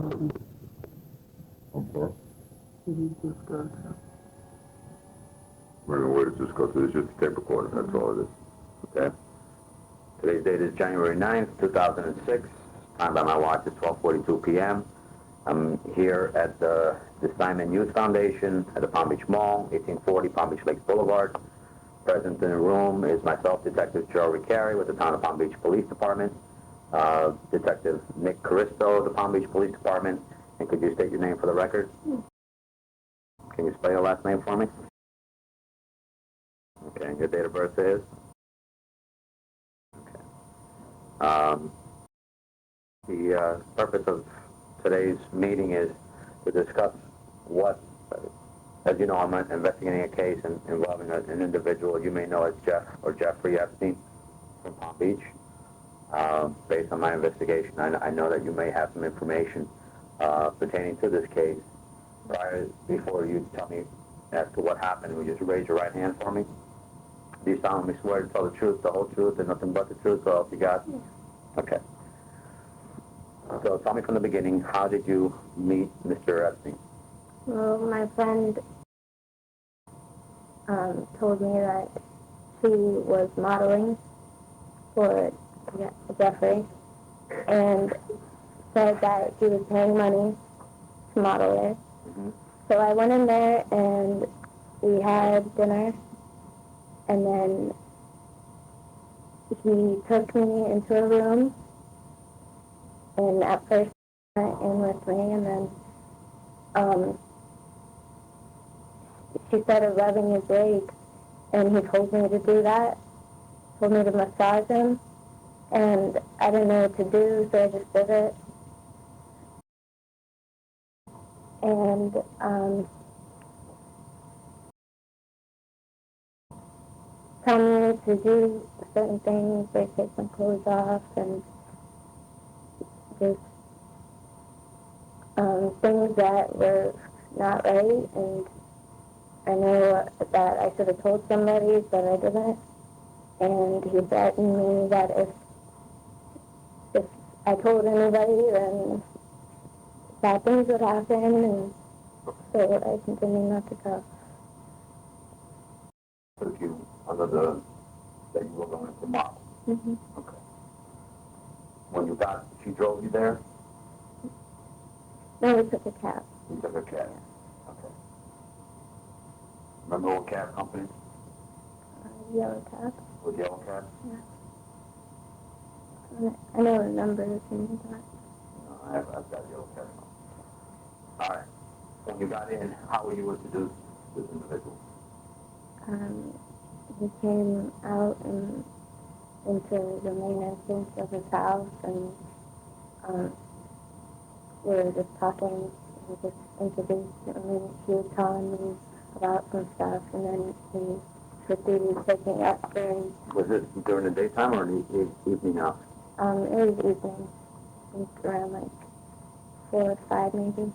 Okay. We're going to just go through this, just a tape recorder, that's all it is. Okay. Today's date is January 9th, 2006. Time by my watch is 12:42 p.m. I'm here at the Simon Youth Foundation at the Palm Beach Mall, 1840 Palm Beach Lakes Boulevard. Present in the room is myself, Detective Joe Ricari with the Town of Palm Beach Police Department, Detective Nick Caristo of the Palm Beach Police Department, and could you state your name for the record? Can you spell your last name for me? Okay, and your date of birth is? Okay. The purpose of today's meeting is to discuss what, as you know, I'm investigating a case involving an individual you may know as Jeff or Jeffrey Epstein from Palm Beach. Based on my investigation, I know that you may have some information pertaining to this case. Before you tell me as to what happened, would you just raise your right hand for me? Do you solemnly swear to tell the truth, the whole truth, and nothing but the truth, so help you God? Yeah. Okay. So tell me from the beginning, how did you meet Mr. Epstein? Well, my friend told me that she was modeling for Jeffrey and said that she was paying money to model there. Mm-hmm. So I went in there and we had dinner, and then he took me into a room, and at first he went in with me, and then she started rubbing his legs, and he told me to do that, told me to massage him, and I didn't know what to do, so I just did it. And tell me to do certain things, like take my clothes off, and just things that were not right, and I know that I should have told somebody, but I didn't. And he threatened me that if I told anybody, then bad things would happen, and so I continued not to go. Took you under the, that you were going to model? Mm-hmm. Okay. When you got, she drove you there? No, we took a cab. You took a cab? Okay. Remember what cab company? Yellow cab. Was Yellow Cab? Yeah. I know the numbers and that. No, I've got Yellow Cab. All right. When you got in, how were you introduced to this individual? He came out and into the main entrance of his house, and we were just talking, and just introduced him, and he was telling me about some stuff, and then he proceeded taking up during... Was this during the daytime or in the evening hours? It was evening, I think around like 4 or 5 maybe,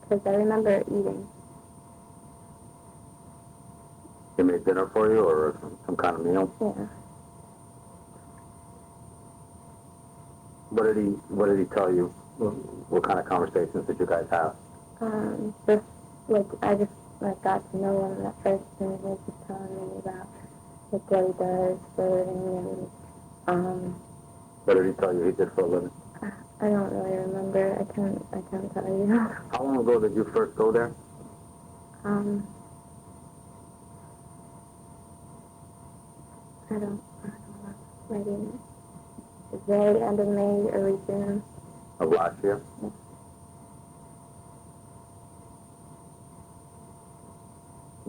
because I remember eating. He made dinner for you or some kind of meal? Yeah. What did he tell you? What kind of conversations did you guys have? Just like I just got to know him at first, and he was just telling me about like what he does for a living, and What did he tell you he did for a living? I don't really remember. I can't tell you. How long ago did you first go there? I don't know. Maybe the very end of May, early June. Of last year? Yeah.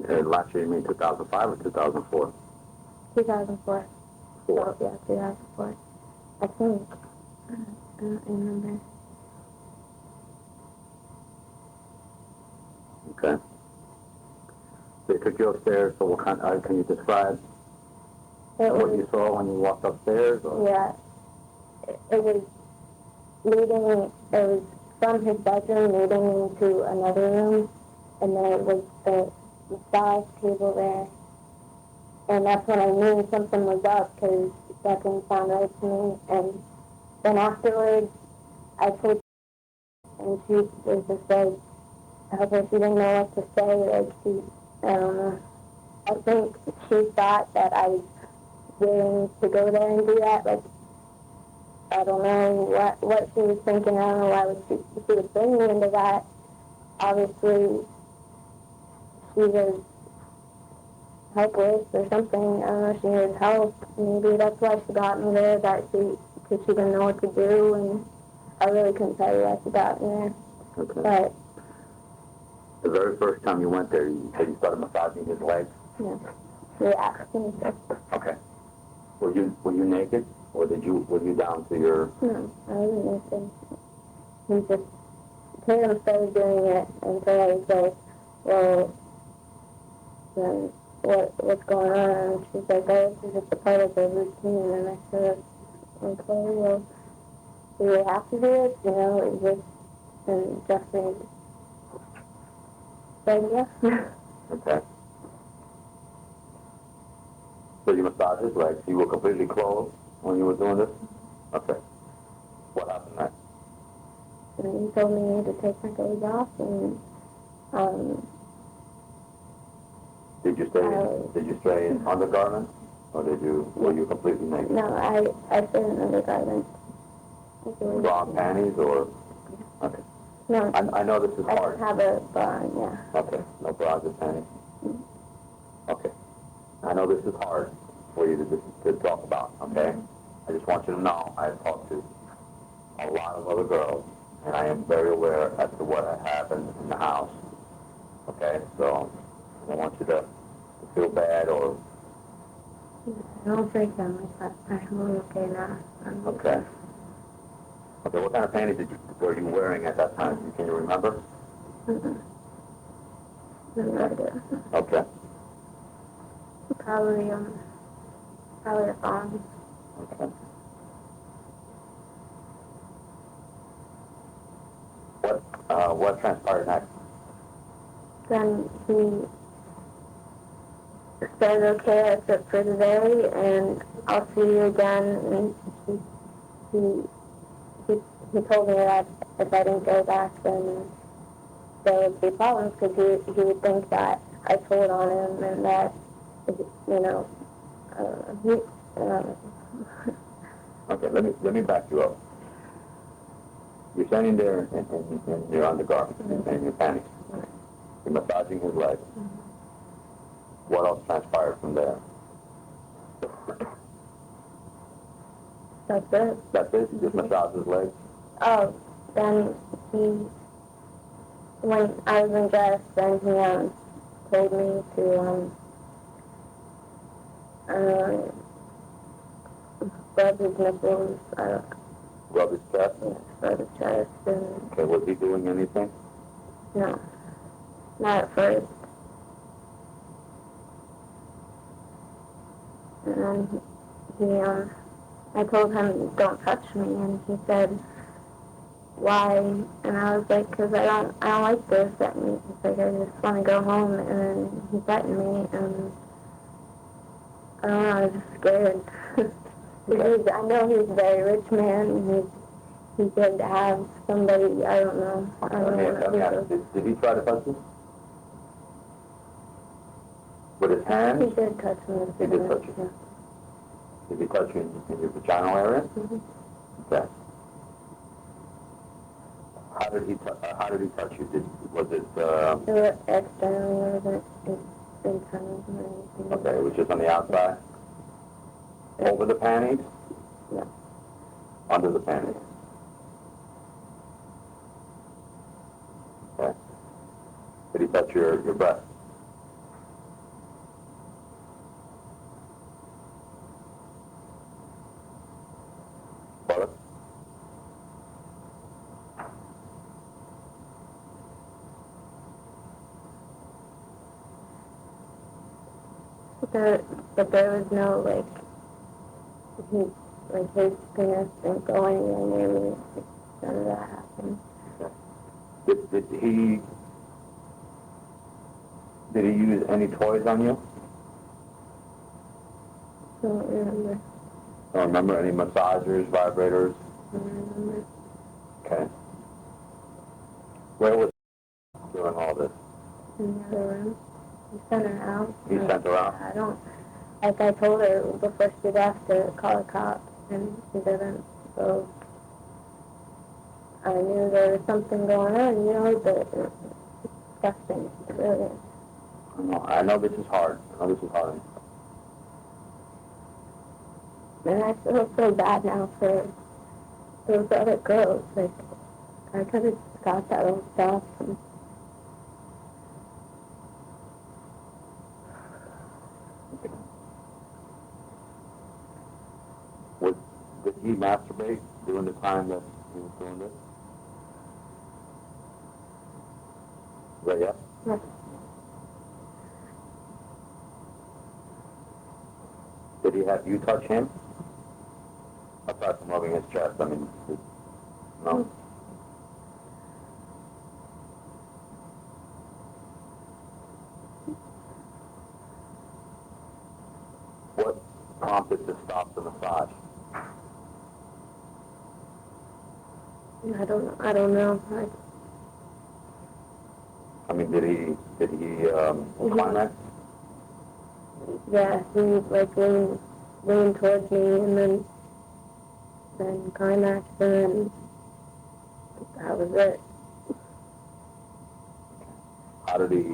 Okay, last year you mean 2005 or 2004? 2004. Four. Oh, yeah, 2004. I think. I don't remember. Okay. They took you upstairs, so what kind, can you describe what you saw when you walked upstairs? Or? Yeah. It was from his bedroom leading into another room, and there was the massage table there. And that's when I knew something was up, because that didn't sound right to me. And then afterwards, I told and she was just like, helpless. She didn't know what to say. Like, I don't know. I think she thought that I was willing to go there and do that. Like, I don't know what she was thinking. I don't know why she would bring me into that. Obviously, she was helpless or something. I don't know, she needed help. Maybe that's why she got me there, because she didn't know what to do, and I really couldn't tell you why she got me there. Okay. But, The very first time you went there, you said you started massaging his legs? yeah. Yeah. Okay. Were you naked, or were you down to your... No, I wasn't naked. He just, Tatum started doing it, and so I was like, well, then what's going on? And she's like, oh, this is just a part of the routine. And I said, okay, well, do we have to do it? You know, is this, and Justin said yes. Okay. So you massaged his legs. You were completely clothed when you were doing this? Okay. What happened next? And he told me to take my clothes off, and Did you stay in undergarments, or were you completely naked? no, I stayed in undergarments. Bra and panties, or? Okay. No, I know this is I hard. didn't have a bra on, yeah. Okay, no bras or panties. Okay. I know this is hard for you to talk about, okay? I just want you to know I've talked to a lot of other girls, and I am very aware as to what happened in the house, okay? So I don't want you to feel bad or... I don't break down like that. I'm okay now. Okay. Okay, what kind of panties were you wearing at that time? Can you remember? No idea. Okay. Probably a phone. Okay. What transpired next? Then he said, okay, that's it for today, and I'll see you again. And he told me that if I didn't go back, then there would be problems, because he would think that I told on him, and that, you know, Okay, let me back you up. You're standing there in your undergarments and your panties. You're massaging his legs. What else transpired from there? That's it. That's it? You just massaged his legs? Oh, then when I was undressed, then he told me to rub his nipples, Rub his chest? rub his chest, and Okay, was he doing anything? no, not at first. And then I told him, don't touch me, and he said, why? And I was like, because I don't like this. He's like, I just want to go home, and then he threatened me, and I don't know, I was just scared. Because I know he's a very rich man, and he could have somebody, I don't know. I don't know. Did he try to touch you? With his hands? He did touch me. He did touch you? Yeah. Did he touch you in your vaginal area? Okay. How did he touch you? Was it? It was externally, it wasn't internally or anything. Okay, it was just on the outside? Over the panties? Yeah. Under the panties? Okay. Did he touch your breast? Buttocks? But there was no, his penis didn't go anywhere near me. None of that happened. Did he use any toys on you? Don't remember. Don't remember any massagers, vibrators? Don't remember. Okay. Where was during all this? In the other room. He sent her out. You sent her out? I don't, like I told her before she left to call the cops, and she didn't, so I knew there was something going on, you know, but it's disgusting, it really is. I know this is hard. And I feel so bad now for those other girls, like, I could have got that old stuff. And Did he masturbate during the time that he was doing this? Is that yes? Yes. Did he have you touch him? Aside from rubbing his chest, I mean, no? What prompted to stop the massage? I don't know. I mean, did he climax? Yeah, he like leaned towards me and then climaxed and then that was it. How did he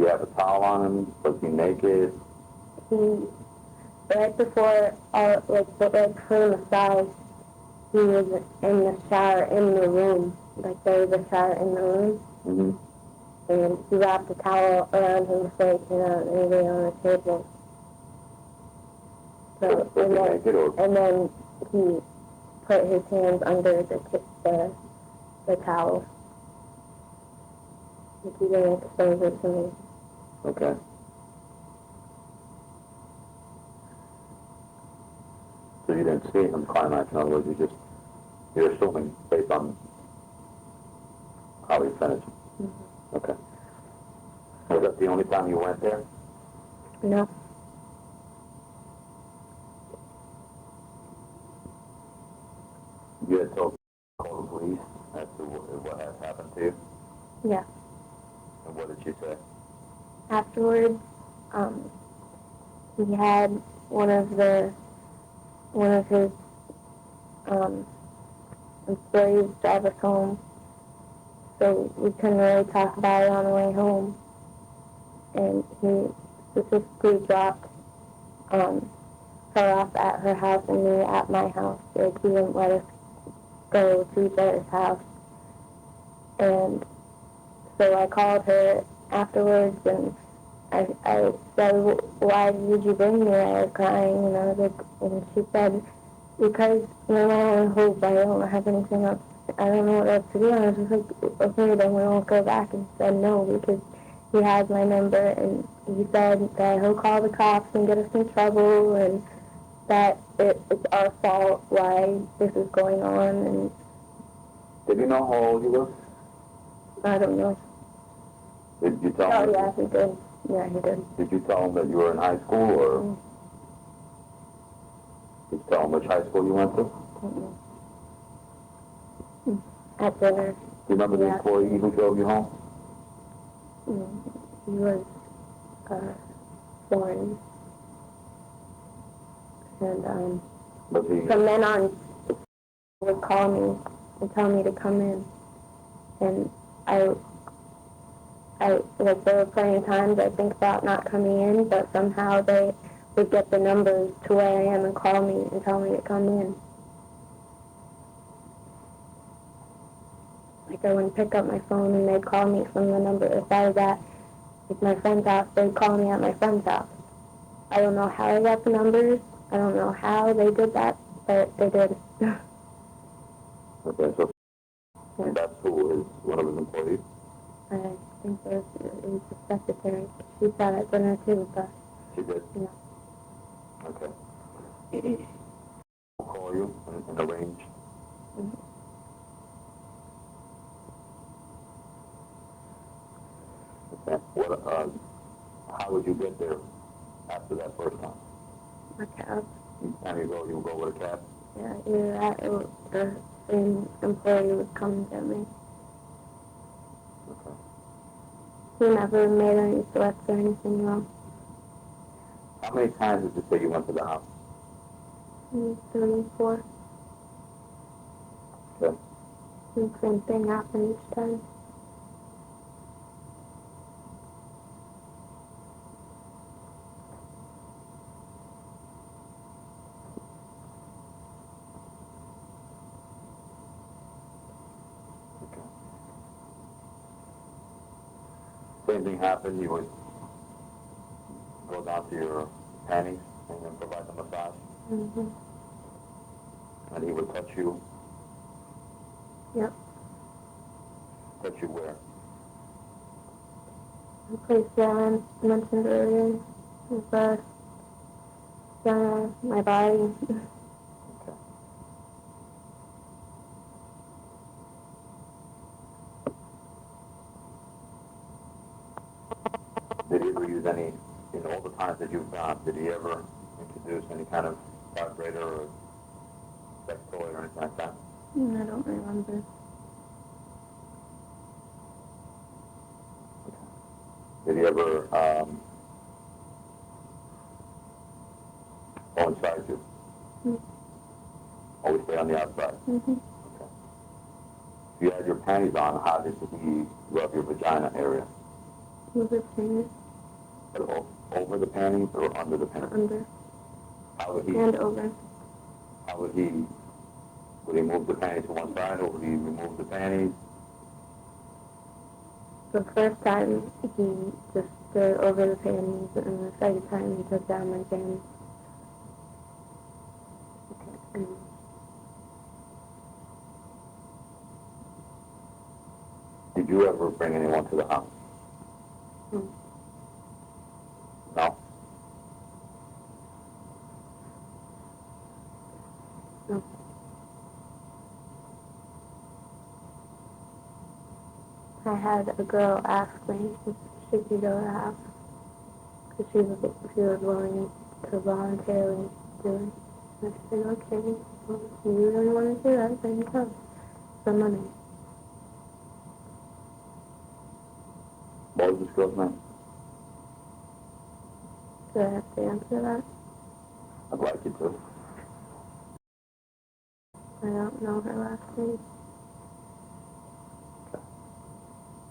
have a towel on him? Was he naked? Right before for the massage, he was in the shower in the room. Like there was a shower in the room. Mm-hmm. And he wrapped a towel around his face, you know, and lay on the table. So, and then he put his hands under the towel. Like he didn't expose it to me. Okay. So you didn't see him climax, in other words, you're assuming based on how he finished. Mm-hmm. Okay. Was that the only time you went there? No. You had told the police as to what had happened to you? Yeah. And what did she say? Afterwards, he had one of his employees drive us home, so we couldn't really talk about it on the way home. And he specifically dropped her off at her house and me at my house. Like, he didn't let us go to each other's house. And so I called her afterwards and I said, why did you bring me? I was crying, and I was like, and she said, because you're my only hope. I don't have anything else. I don't know what else to do. And I was just like, okay, then we won't go back. And she said no, because he has my number, and he said that he'll call the cops and get us in trouble, and that it's our fault why this is going on. And did you know how old he was? I don't know. Did you tell him? Oh, yeah, he did. Yeah, he did. Did you tell him that you were in high school, or did you tell him which high school you went to? At dinner. Do you remember the employee who drove you home? He was foreign. And some men on would call me and tell me to come in. And I like, there were plenty of times I think about not coming in, but somehow they would get the numbers to where I am and call me and tell me to come in. Like, I wouldn't pick up my phone and they'd call me from the number. If I was at my friend's house, they'd call me at my friend's house. I don't know how I got the numbers. I don't know how they did that, but they did. Okay, so that's who is one of his employees? I think it was the secretary. She sat at dinner too, but... She did? Yeah. Okay. We'll call you and arrange. Mm-hmm. Okay. How would you get there after that first time? A cab. Each time you go with a cab? Yeah, either that or an employee would come to me. Okay. He never made any threats or anything wrong. How many times did you say you went to the house? 34. Okay. And the same thing happened each time. Same thing happened, you would go down to your panties and then provide the massage, Mm-hmm. and he would touch you. Yep. Touch you where? The place that I mentioned earlier was my body. Okay. Did he ever use any, in all the times that you've gone, did he ever introduce any kind of vibrator or sex toy or anything like that? I don't remember. Did he ever go inside you? Mm. Always stay on the outside? Mm-hmm. Okay. If you had your panties on, how did he rub your vagina area? With his fingers Over the panties or under the panties? under How would he? and over. How would he? Would he move the panties to one side, or would he remove the panties? The first time he just stood over the panties, and the second time he took down my panties. And Did you ever bring anyone to the house? Mm. No. No. I had a girl ask me if she could go to the house because she was willing to voluntarily do it. And I said, okay, well, if you don't want to do that, then come for money. What was this girl's name? Do I have to answer that? I'd like you to. I don't know her last name.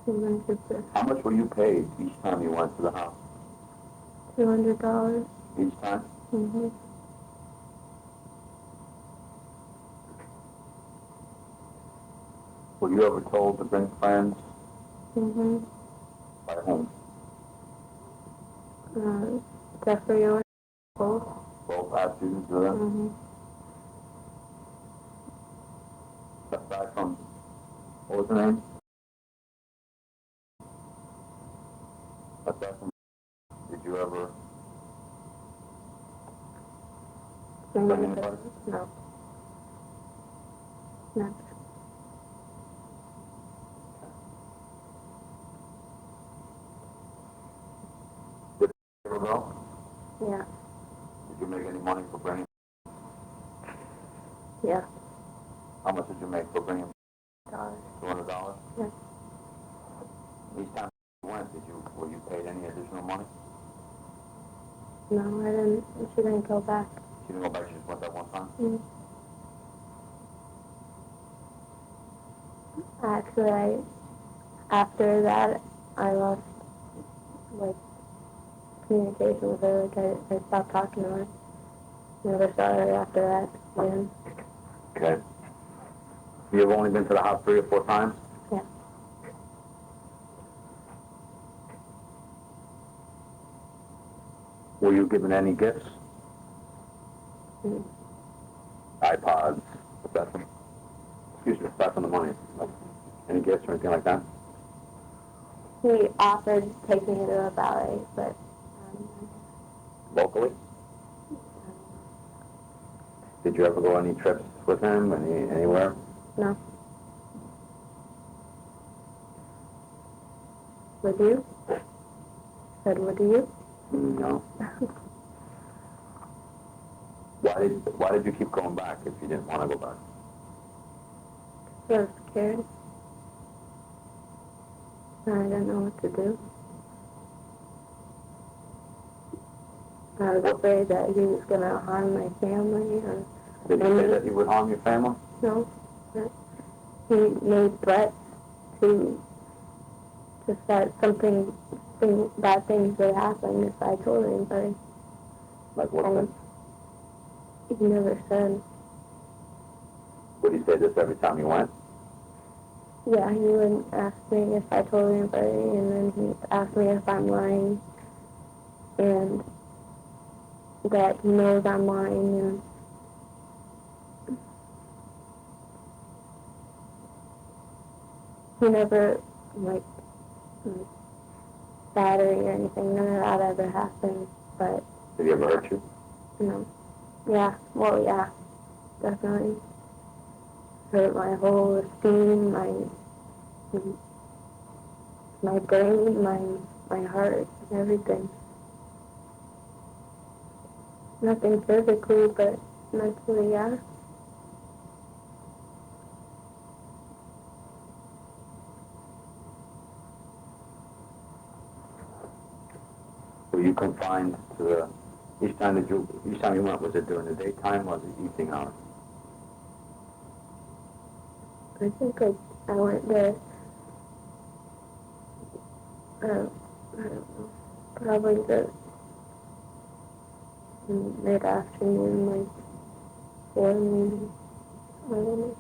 She went to the How much were you paid each time you went to the house? $200. Each time? Mm-hmm. Were you ever told to bring friends? Mm-hmm. By whom? Jeffrey or both. Both asked you to do that? Mm-hmm. Aside from, what was her name? Aside from, did you ever bring anybody? No. Never. Did you ever go? Yeah. Did you make any money for bringing? Yeah. How much did you make for bringing? $200. $200? Yeah. Each time you went, were you paid any additional money? No, I didn't. She didn't go back. She didn't go back, she just went that one time? Mm. Actually, after that, I lost, communication with her. I stopped talking to her. Never saw her after that again. Okay. You've only been to the house 3 or 4 times? Yeah. Were you given any gifts? Mm. iPods, aside from, aside from the money? Like, any gifts or anything like that? He offered taking me to a ballet, but Locally? Did you ever go any trips with him, anywhere? no. Would you? Said, would you? No. Why did you keep going back if you didn't want to go back? I was scared. I didn't know what to do. I was afraid that he was going to harm my family. Did he say that he would harm your family? No. He made threats to start bad things would happen if I told anybody. Like what And then? he never said. Would he say this every time you went? Yeah, he would ask me if I told anybody, and then he'd ask me if I'm lying, and that he knows I'm lying, and he never, battery or anything, none of that ever happened, but, Did he ever hurt you? yeah, well, yeah, definitely. Hurt my whole esteem, my brain, my heart, everything. Nothing physically, but mentally, yeah. Were you confined to the... Each time you went, was it during the daytime or the evening hours? I think I went there, I don't know, probably the mid-afternoon, 4 maybe, I don't know.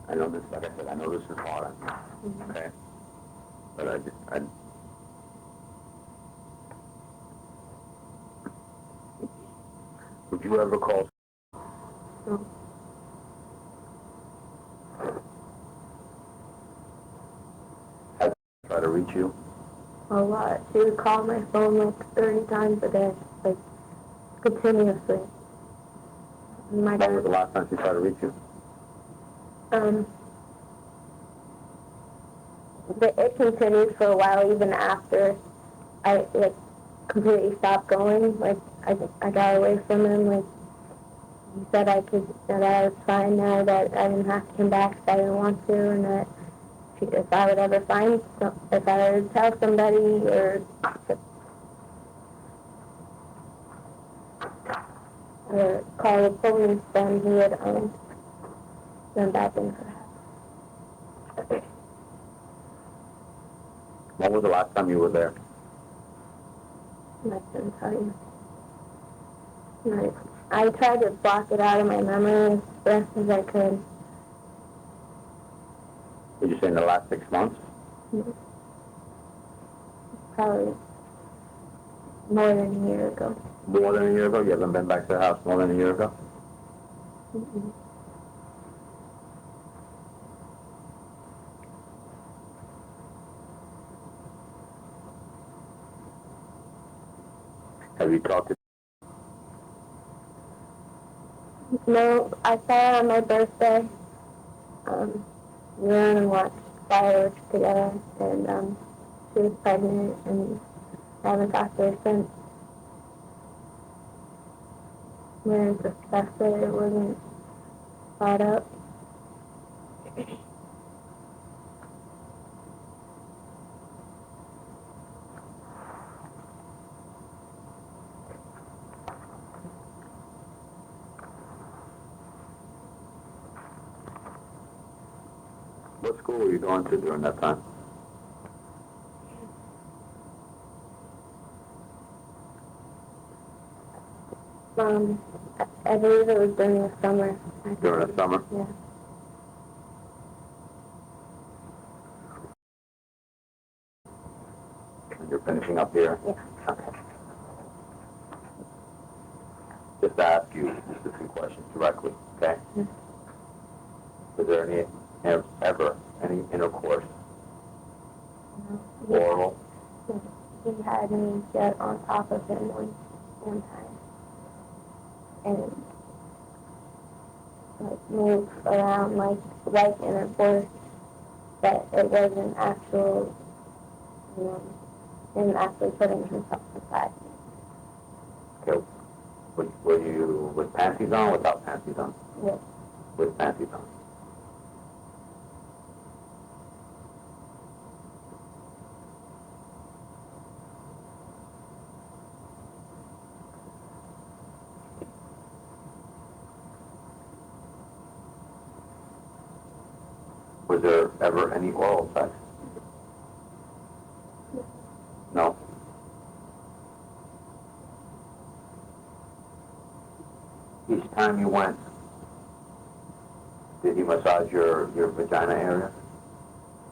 I know this, like I said, I know this is hard on you, okay? But would you ever call... No. Have try to reach you? A lot. She would call my phone 30 times a day, continuously. And my When was the dad, last time she tried to reach you? it continued for a while, even after I, completely stopped going. I got away from him, he said that I was fine now, that I didn't have to come back if I didn't want to, and that if I would ever if I would tell somebody or call the police, then he would, then bad things would happen. When was the last time you were there? I couldn't tell you. I tried to block it out of my memory as best as I could. Did you say in the last 6 months? Probably more than a year ago. More than a year ago? You haven't been back to the house more than a year ago? Mm-mm. Have you talked to... No, I saw her on my birthday. We went and watched fireworks together, and she was pregnant, and I haven't talked to her since. We didn't discuss it. It wasn't brought up. What school were you going to during that time? I believe it was during the summer. During the summer? Yeah. And you're finishing up here? Yeah. Okay. Just to ask you just a few questions directly, okay? Mm-hmm. Was there ever any intercourse? No. Oral? He had me get on top of him one time. And move around like in a bush, but it wasn't actual and him actually putting himself inside. Okay. Were you with panties on or without panties on? Yes. With panties on. Was there ever any oral sex? No? Each time you went, did he massage your vagina area?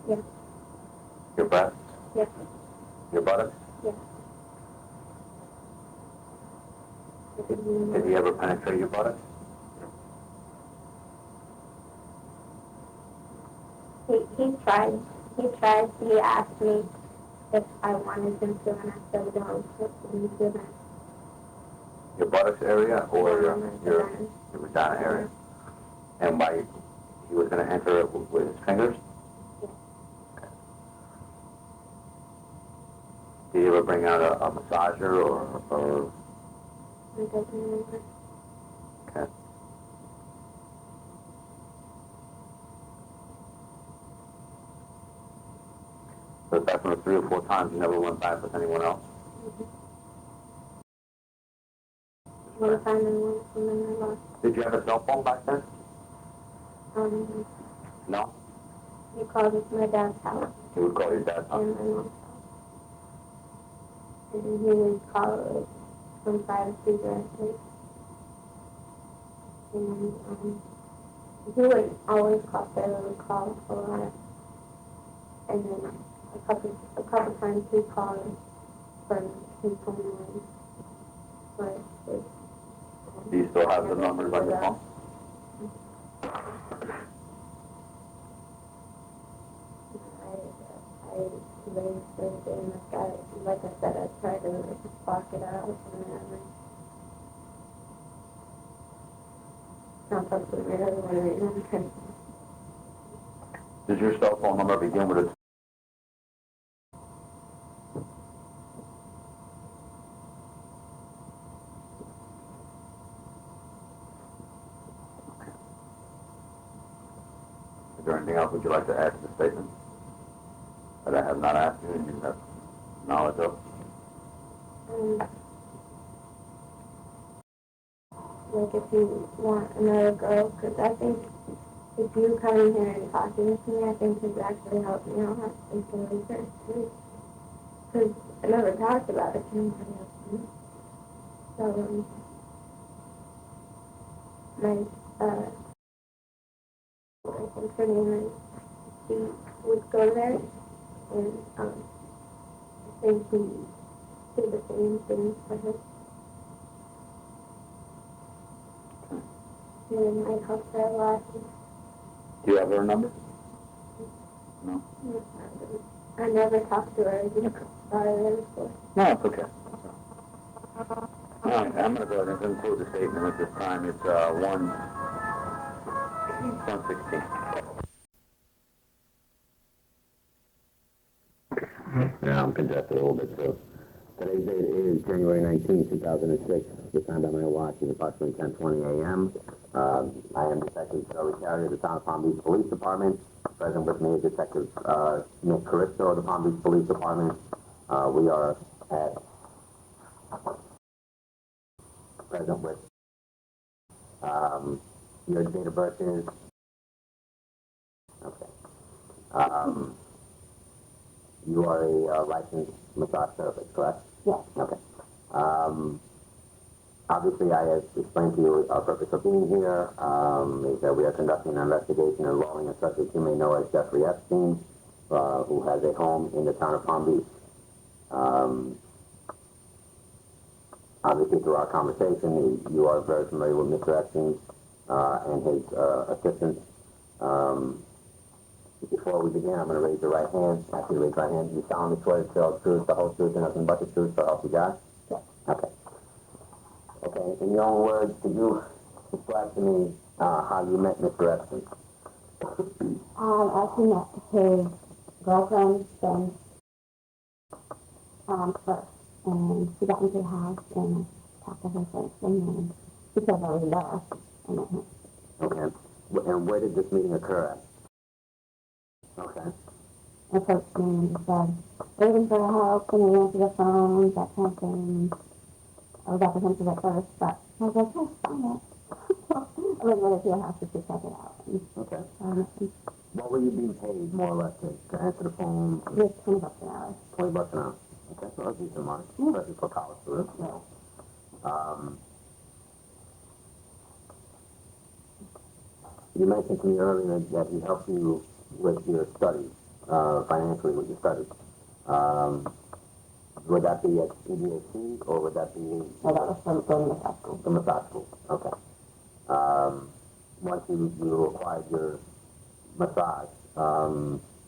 Yes. Your breasts? Yes. Your buttocks? Yes. Did he ever penetrate your buttocks? He tried. He asked me if I wanted him to, and I said no. He didn't. Your buttocks area or your Vagina. vagina area? And by he was going to enter it with his fingers? Yes. Did he ever bring out a massager or I don't remember. okay. So aside from the 3 or 4 times, you never went back with anyone else? One time and one from my lost. Did you have a cell phone back then? No? He called it my dad's house You would call your dad's house? and my mom's house. And he would call it from privacy directly. And he would always call Sarah, would call a lot. And then a couple times he called from his phone line. But it, Do you still have the numbers on your phone? I raised it and like I said, I tried to block it out and then not something I really want to remember. Does your cell phone number begin with a... Is there anything else would you like to add to the statement that I have not asked you and you have knowledge of? Like if you want another girl, because I think if you come in here and talking to me, I think it would actually help me out in some research too. Because I never talked about it to anybody else. So, I think her name is, she would go there and I think he did the same thing for her. And I helped her a lot. Do you have her number? No? I never talked to her about it before. No, it's okay. All right, I'm going to go ahead and conclude the statement at this time. It's 1:16. Yeah, I'm congested a little bit too. Today's date is January 19, 2006. The time by my watch is approximately 10:20 a.m. I am Detective Shirley Carey of the Town of Palm Beach Police Department. Present with me is Detective Nick Caristo of the Palm Beach Police Department. We are present with your date of birth is okay. You are a licensed massage therapist, correct? Yes. Okay. Obviously, I have explained to you our purpose of being here is that we are conducting an investigation involving a subject you may know as Jeffrey Epstein, who has a home in the town of Palm Beach. Obviously, through our conversation, you are very familiar with Mr. Epstein and his assistants. Before we begin, I'm going to raise your right hand. After you raise your right hand, you solemnly swear to tell the truth, the whole truth, and nothing but the truth, so help you God? Yes. Okay. Okay, in your own words, could you describe to me how you met Mr. Epstein? I met his girlfriend, then first. And she got into the house and I talked to her first. And then she said I was there. And I went, Okay. And where did this meeting occur at? Okay. I approached me and just said, waiting for help, can you answer the phone, that kind of thing. I was apprehensive at first, but I was like, oh, fine. I went over to your house just to check it out. And, Okay. and What were you being paid, more or less, to answer the phone? it was $20 an hour. $20 an hour. Okay, so that's decent money, especially for college students. Yeah. You mentioned to me earlier that he helped you with your studies, financially with your studies. Would that be at EDAC or would that be Well, that was from the massage school. the massage school? Okay. Once you acquired your massage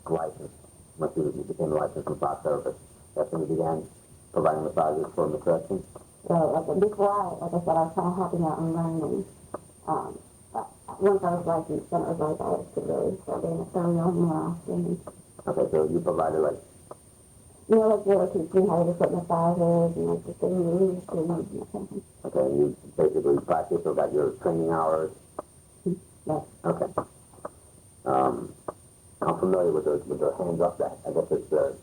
license, once you became a licensed massage therapist, that's when you began providing massages for Miss Epstein? So, before like I said, I was kind of helping out and learning. But once I was licensed, then it was like I could really start doing it thoroughly more often. Okay, so you provided like, You know, like they were teaching me how to put massages and like the things and that kind of thing. okay, you basically practiced or got your training hours. Yes. Okay. I'm familiar with the hands up that. I guess it's the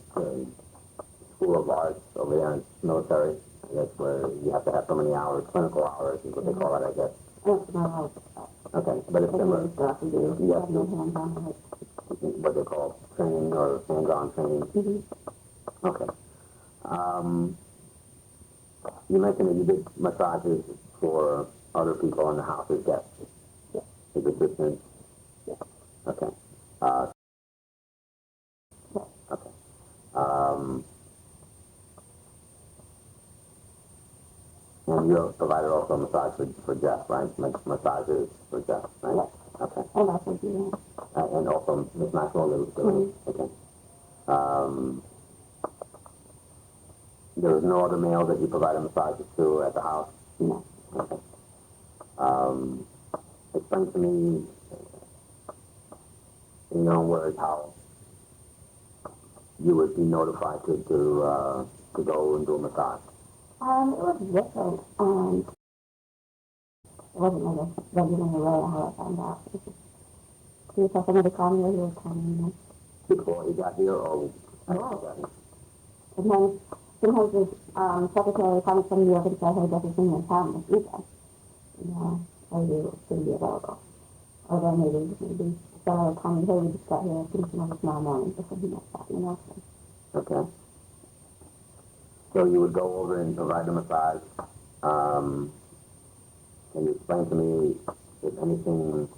School of Arts over there in military. I guess where you have to have so many hours, clinical hours is what they call it, I guess. I don't know Okay, but it's similar. stuff to do. You have have no hands on it. what they call training or hands-on training. Mm-hmm. Okay. You mentioned that you did massages for other people in the house as guests. Yes. As assistants. Yes. Okay. Yes. Okay. And you provided also massage for Jeff, right? Massages for Jeff, right? Yes. Okay. And also do And also Miss Maxwell, okay. There was no other male that you provided massages to at the house? no. Okay. Explain to me, in your own words, how you would be notified to go and do a massage. It was different. It wasn't like a regular way how I found out. It was just, he was somebody called me or he was calling me. Before he got here or after he got here? And then sometimes the secretary comes from New York and says, hey, this is in your town this weekend. You know, are you going to be available? Or then maybe so I would call me, hey, we just got here, can you come over tomorrow morning or something like that, you know? Okay. So you would go over and provide the massage. Can you explain to me if anything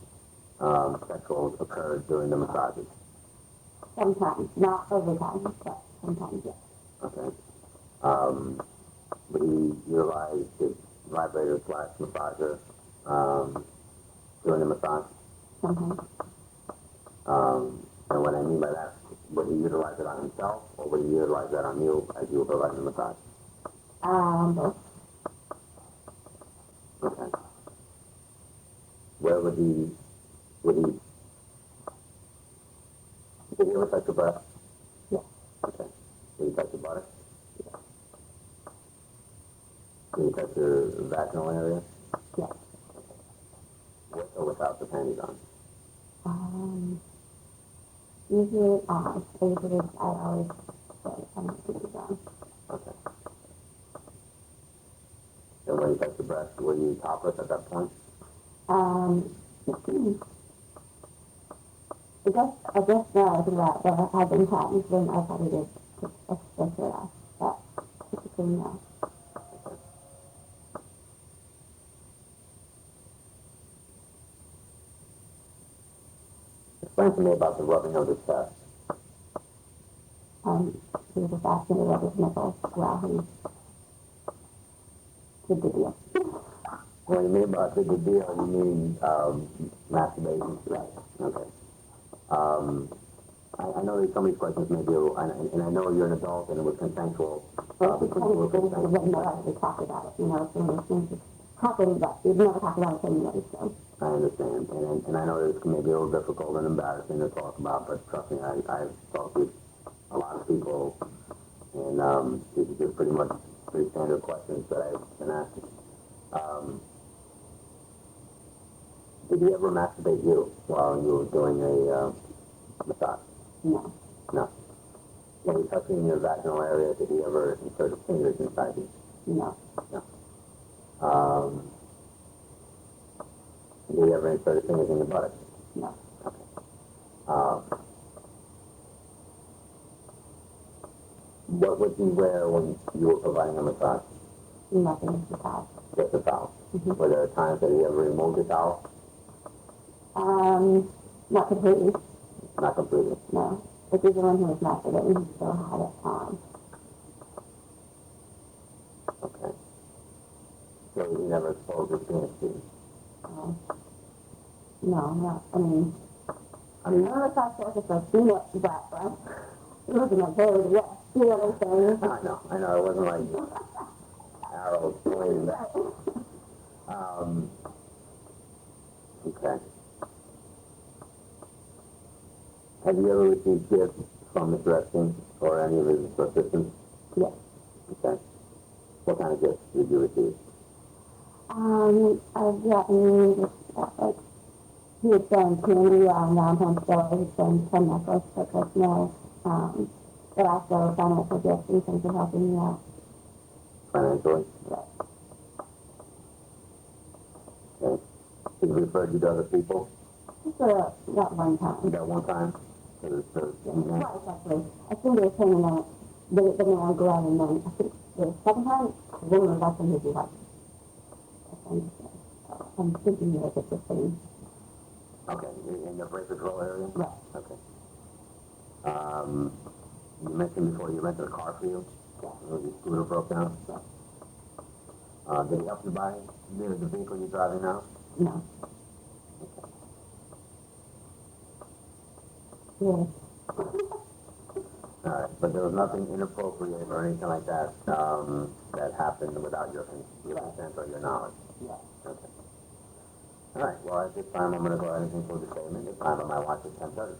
sexual occurred during the massages? Sometimes, not every time, but sometimes, yes. Okay. Would he utilize his vibrator / massager during the massage? Sometimes. And what I mean by that, would he utilize it on himself or would he utilize that on you as you were providing the massage? Both. Okay. Where would he did he ever touch your breast? Yes. Okay. Did he touch your body? Yes. Did he touch your vaginal area? Yes. With or without the panties on? Usually, I always say I'm not going to be done. Okay. And when you touched your breast, were you topless at that point? I guess now I think that there have been times when I probably did just a shirt off, but typically no. Explain to me about the rubbing of the chest. He was just asking me what his nipples while he did the deal. When you mean about the good deal, you mean masturbation? Right. Okay. I know that some of these questions may be, and I know you're an adult and it was consensual. Well, it's kind of things that we never actually talked about it, you know, some of those things that happen, but we've never talked about it anyway, so. I understand, and I know that it's maybe a little difficult and embarrassing to talk about, but trust me, I've talked to a lot of people And these are just pretty standard questions that I've been asked. Did he ever masturbate you while you were doing a massage? No. No. When he touched you in your vaginal area, did he ever insert his fingers inside you? No. No. Did he ever insert his fingers in your buttocks? No. Okay. What would you wear when you were providing a massage? Nothing to towel. Just a towel. Were there times that he ever removed the towel? Not completely. Not completely. No. But even when he was masturbating, he still had it on. Okay. So he never exposed his penis to you? No, no. I mean, none of the massage therapists have seen it that, right? It wasn't like, hey, yeah, you know what I'm saying? I know, it wasn't like arrows pointing back. Okay. Have you ever received gifts from Mr. Epstein or any of his assistants? Yes. Okay. What kind of gifts did you receive? I've gotten just, like, he had sent candy on Valentine's Day, he sent some necklace for Christmas, but also financial gifts in terms of helping me out. Financially? Yes. Okay. Did he refer you to other people? Just that one time. That one time? Twice, actually. I think they were saying that the man go out and then, I think the second time, the woman was asking me to do that. I'm thinking that it's the same. Okay, in the break control area? Right. Okay. You mentioned before you rented a car for you? Yeah. Your scooter broke down? Yeah. Did he help you buy the vehicle you're driving now? No. Yeah. Alright, but there was nothing inappropriate or anything like that, that happened without your consent or your knowledge? Yeah. Okay. Alright, well at this time I'm going to go ahead and conclude the statement. This time on my watch is 10:30.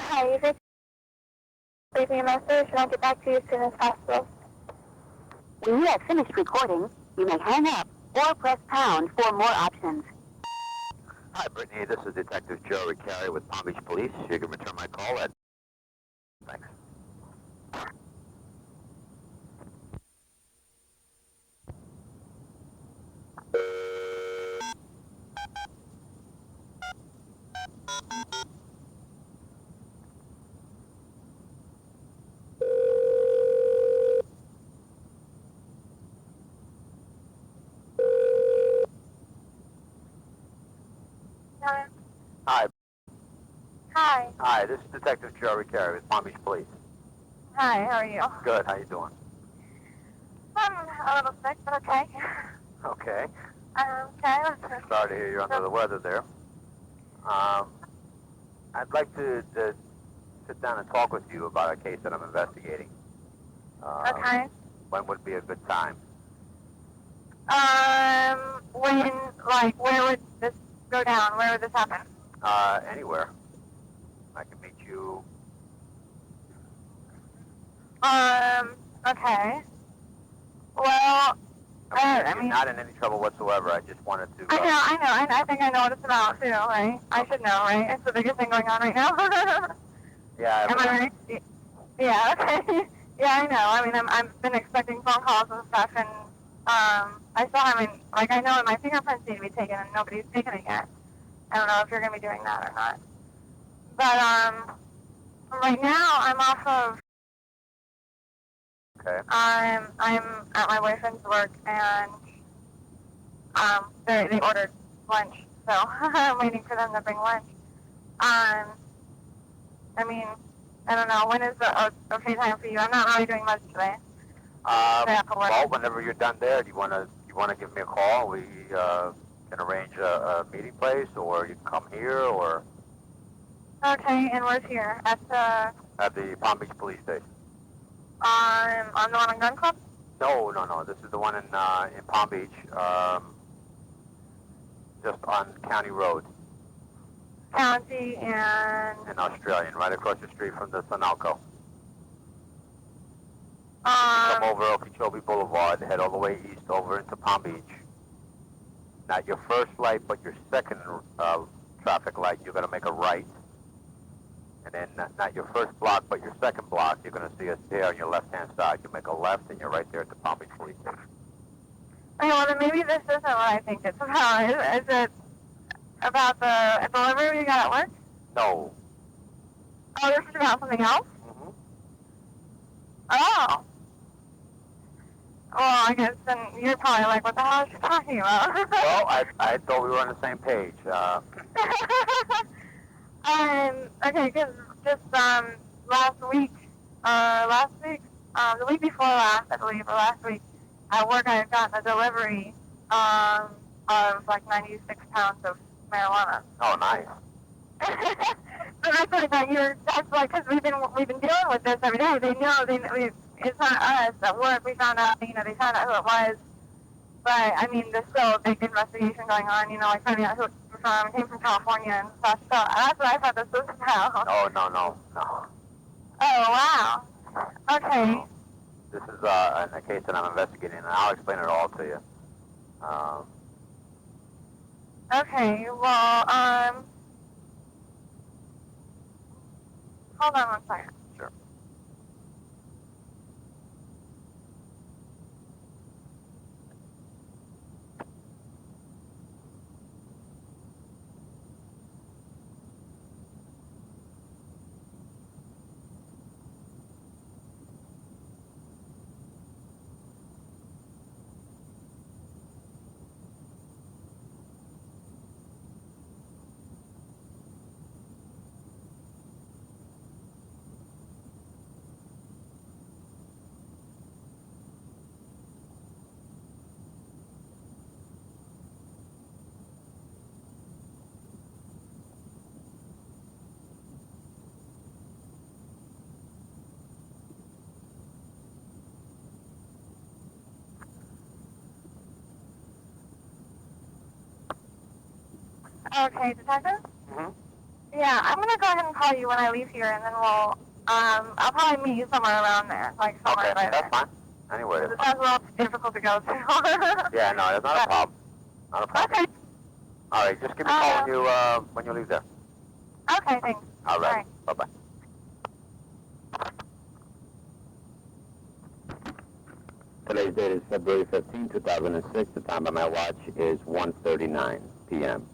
Hi, you just leave me a message and I'll get back to you as soon as possible. When you have finished recording, you may hang up or press pound for more options. Hi Brittany, this is Detective Joe Ricciari with Palm Beach Police. You can return my call at... Thanks. Hello? Hi. Hi. Hi, this is Detective Joe Ricciari with Palm Beach Police. Hi, how are you? Good, how you doing? I'm a little sick, but okay. Okay. Okay, let's Sorry to hear you're under the weather there. I'd like to sit down and talk with you about a case that I'm investigating. Okay. When would be a good time? When, like, where would this go down? Where would this happen? Anywhere. I can meet you. Okay. Well, I You're mean, not in any trouble whatsoever. I just wanted to... I think I know what it's about, too, right? I should know, right? It's the biggest thing going on right now. Yeah, Am I right? Yeah, okay. Yeah, I know. I mean, I've been expecting phone calls and stuff, and, I still haven't, like, I know my fingerprints need to be taken, and nobody's taken it yet. I don't know if you're going to be doing that or not. But, Right now, I'm off of. Okay. I'm at my boyfriend's work, and they ordered lunch, so I'm waiting for them to bring lunch. I mean, I don't know, when is the okay time for you? I'm not really doing much today. Well, whenever you're done there, do you want to give me a call? We can arrange a meeting place, or you can come here, or Okay, and where's here? At the Palm Beach Police Station. On the one on Gun Club? No. This is the one in Palm Beach, just on County Road. County and... In Australian, right across the street from the Sunalco. Come over Okeechobee Boulevard, head all the way east over into Palm Beach. Not your first light, but your second traffic light, you're going to make a right. And then not your first block, but your second block, you're going to see us there on your left-hand side. You make a left, and you're right there at the Palm Beach Police Station. Okay, well, then maybe this isn't what I think it's about. Is it about the delivery you got at work? No. Oh, this is about something else? Mm-hmm. Oh. Well, I guess then you're probably like, what the hell is she talking about? Well, I thought we were on the same page. Okay, because just last week, the week before last, I believe, or last week, at work I had gotten a delivery of like 96 pounds of marijuana. Oh, nice. So that's like that's like, because we've been dealing with this every day. They know, it's not us at work. We found out, they found out who it was. But, I mean, there's still a big investigation going on, like finding out who it was from. It came from California and stuff. So that's what I thought this was about. No. Oh, wow. Okay. This is a case that I'm investigating, and I'll explain it all to you. Okay, well, hold on one second. Sure. Okay, detective? Mm-hmm. Yeah, I'm going to go ahead and call you when I leave here, and then I'll probably meet you somewhere around there, like somewhere Okay, by there. that's fine. Anyway, It sounds a little difficult to go to. yeah, no, it's not a problem. Not a problem. Okay. All right, just give me a call when you leave there. Okay, thanks. All right. Bye-bye. Today's date is February 15, 2006. The time on my watch is 1:39 p.m.